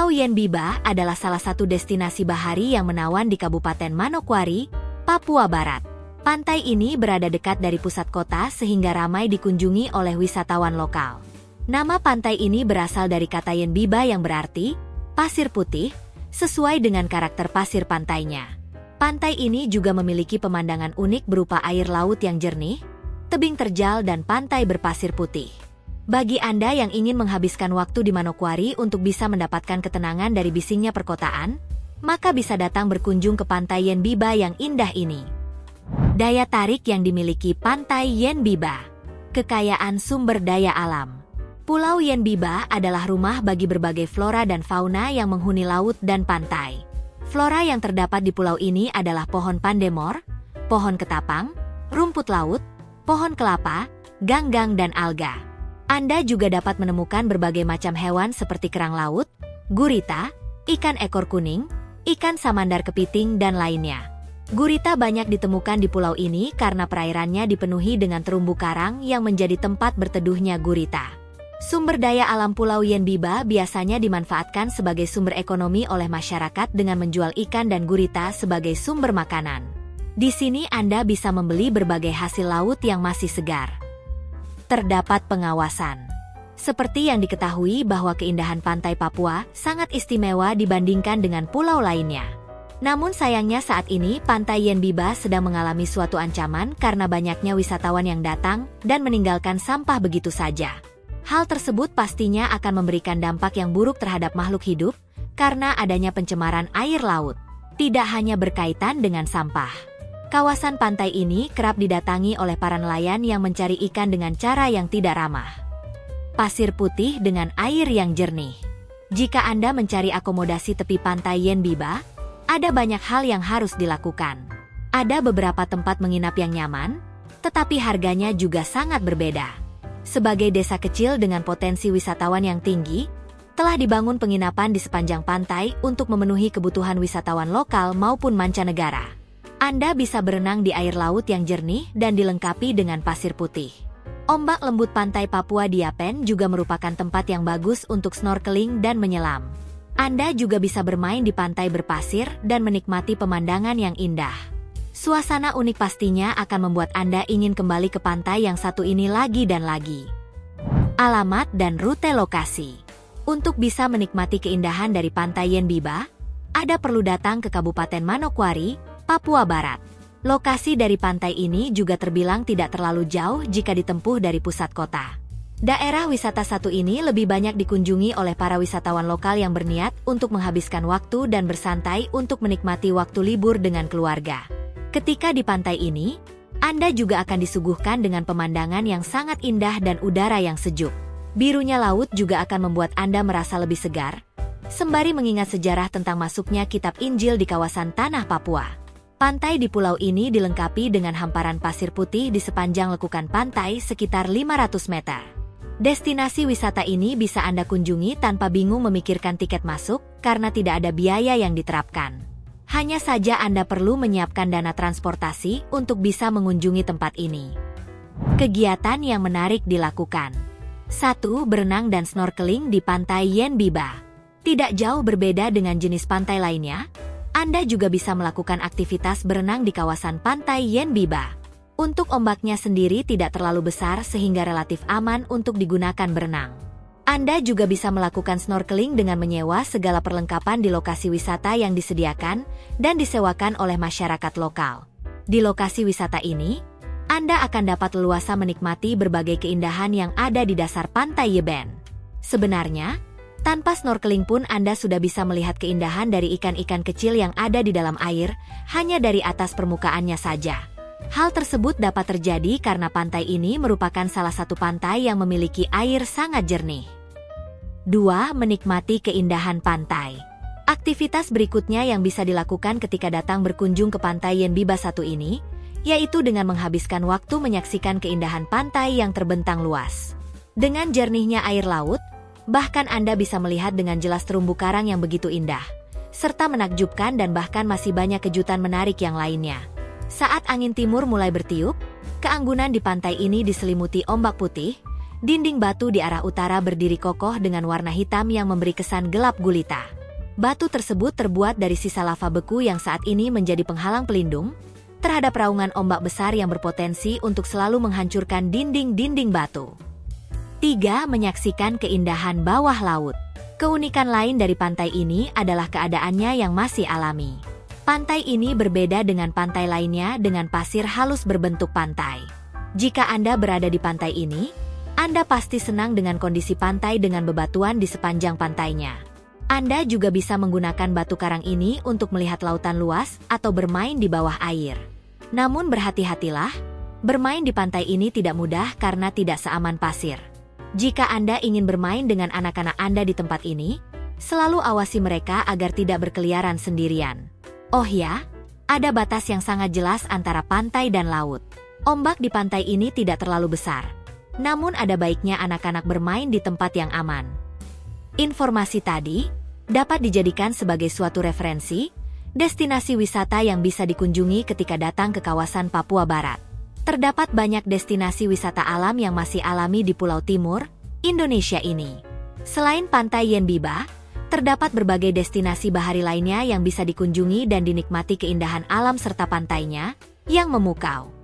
Pulau Yenbiba adalah salah satu destinasi bahari yang menawan di Kabupaten Manokwari, Papua Barat. Pantai ini berada dekat dari pusat kota sehingga ramai dikunjungi oleh wisatawan lokal. Nama pantai ini berasal dari kata Yenbiba yang berarti pasir putih, sesuai dengan karakter pasir pantainya. Pantai ini juga memiliki pemandangan unik berupa air laut yang jernih, tebing terjal dan pantai berpasir putih. Bagi Anda yang ingin menghabiskan waktu di Manokwari untuk bisa mendapatkan ketenangan dari bisingnya perkotaan, maka bisa datang berkunjung ke Pantai Yenbiba yang indah ini. Daya tarik yang dimiliki Pantai Yenbiba. Kekayaan sumber daya alam. Pulau Yenbiba adalah rumah bagi berbagai flora dan fauna yang menghuni laut dan pantai. Flora yang terdapat di pulau ini adalah pohon pandemor, pohon ketapang, rumput laut, pohon kelapa, ganggang dan alga. Anda juga dapat menemukan berbagai macam hewan seperti kerang laut, gurita, ikan ekor kuning, ikan samandar kepiting dan lainnya. Gurita banyak ditemukan di pulau ini karena perairannya dipenuhi dengan terumbu karang yang menjadi tempat berteduhnya gurita. Sumber daya alam Pulau Yenbiba biasanya dimanfaatkan sebagai sumber ekonomi oleh masyarakat dengan menjual ikan dan gurita sebagai sumber makanan. Di sini Anda bisa membeli berbagai hasil laut yang masih segar. Terdapat pengawasan. Seperti yang diketahui bahwa keindahan pantai Papua sangat istimewa dibandingkan dengan pulau lainnya. Namun sayangnya saat ini Pantai Yenbiba sedang mengalami suatu ancaman karena banyaknya wisatawan yang datang dan meninggalkan sampah begitu saja. Hal tersebut pastinya akan memberikan dampak yang buruk terhadap makhluk hidup karena adanya pencemaran air laut. Tidak hanya berkaitan dengan sampah. Kawasan pantai ini kerap didatangi oleh para nelayan yang mencari ikan dengan cara yang tidak ramah. Pasir putih dengan air yang jernih. Jika Anda mencari akomodasi tepi pantai Yenbiba, ada banyak hal yang harus dilakukan. Ada beberapa tempat menginap yang nyaman, tetapi harganya juga sangat berbeda. Sebagai desa kecil dengan potensi wisatawan yang tinggi, telah dibangun penginapan di sepanjang pantai untuk memenuhi kebutuhan wisatawan lokal maupun mancanegara. Anda bisa berenang di air laut yang jernih dan dilengkapi dengan pasir putih. Ombak lembut pantai Papua Diapen juga merupakan tempat yang bagus untuk snorkeling dan menyelam. Anda juga bisa bermain di pantai berpasir dan menikmati pemandangan yang indah. Suasana unik pastinya akan membuat Anda ingin kembali ke pantai yang satu ini lagi dan lagi. Alamat dan rute lokasi. Untuk bisa menikmati keindahan dari Pantai Yenbiba, Anda perlu datang ke Kabupaten Manokwari, Papua Barat. Lokasi dari pantai ini juga terbilang tidak terlalu jauh jika ditempuh dari pusat kota. Daerah wisata satu ini lebih banyak dikunjungi oleh para wisatawan lokal yang berniat untuk menghabiskan waktu dan bersantai untuk menikmati waktu libur dengan keluarga. Ketika di pantai ini, Anda juga akan disuguhkan dengan pemandangan yang sangat indah dan udara yang sejuk. Birunya laut juga akan membuat Anda merasa lebih segar, sembari mengingat sejarah tentang masuknya kitab Injil di kawasan tanah Papua. Pantai di pulau ini dilengkapi dengan hamparan pasir putih di sepanjang lekukan pantai sekitar 500 meter. Destinasi wisata ini bisa Anda kunjungi tanpa bingung memikirkan tiket masuk karena tidak ada biaya yang diterapkan. Hanya saja Anda perlu menyiapkan dana transportasi untuk bisa mengunjungi tempat ini. Kegiatan yang menarik dilakukan. 1. Berenang dan snorkeling di Pantai Yenbiba. Tidak jauh berbeda dengan jenis pantai lainnya, Anda juga bisa melakukan aktivitas berenang di kawasan Pantai Yenbiba. Untuk ombaknya sendiri tidak terlalu besar sehingga relatif aman untuk digunakan berenang. Anda juga bisa melakukan snorkeling dengan menyewa segala perlengkapan di lokasi wisata yang disediakan dan disewakan oleh masyarakat lokal. Di lokasi wisata ini, Anda akan dapat leluasa menikmati berbagai keindahan yang ada di dasar Pantai Yeben. Sebenarnya, tanpa snorkeling pun Anda sudah bisa melihat keindahan dari ikan-ikan kecil yang ada di dalam air, hanya dari atas permukaannya saja. Hal tersebut dapat terjadi karena pantai ini merupakan salah satu pantai yang memiliki air sangat jernih. 2. Menikmati keindahan pantai. Aktivitas berikutnya yang bisa dilakukan ketika datang berkunjung ke Pantai Yenbiba satu ini, yaitu dengan menghabiskan waktu menyaksikan keindahan pantai yang terbentang luas. Dengan jernihnya air laut, bahkan Anda bisa melihat dengan jelas terumbu karang yang begitu indah, serta menakjubkan dan bahkan masih banyak kejutan menarik yang lainnya. Saat angin timur mulai bertiup, keanggunan di pantai ini diselimuti ombak putih, dinding batu di arah utara berdiri kokoh dengan warna hitam yang memberi kesan gelap gulita. Batu tersebut terbuat dari sisa lava beku yang saat ini menjadi penghalang pelindung terhadap raungan ombak besar yang berpotensi untuk selalu menghancurkan dinding-dinding batu. 3. Menyaksikan keindahan bawah laut. Keunikan lain dari pantai ini adalah keadaannya yang masih alami. Pantai ini berbeda dengan pantai lainnya dengan pasir halus berbentuk pantai. Jika Anda berada di pantai ini, Anda pasti senang dengan kondisi pantai dengan bebatuan di sepanjang pantainya. Anda juga bisa menggunakan batu karang ini untuk melihat lautan luas atau bermain di bawah air. Namun berhati-hatilah, bermain di pantai ini tidak mudah karena tidak seaman pasir. Jika Anda ingin bermain dengan anak-anak Anda di tempat ini, selalu awasi mereka agar tidak berkeliaran sendirian. Oh ya, ada batas yang sangat jelas antara pantai dan laut. Ombak di pantai ini tidak terlalu besar. Namun ada baiknya anak-anak bermain di tempat yang aman. Informasi tadi dapat dijadikan sebagai suatu referensi, destinasi wisata yang bisa dikunjungi ketika datang ke kawasan Papua Barat. Terdapat banyak destinasi wisata alam yang masih alami di Pulau Timur, Indonesia ini. Selain pantai Yenbiba, terdapat berbagai destinasi bahari lainnya yang bisa dikunjungi dan dinikmati keindahan alam serta pantainya yang memukau.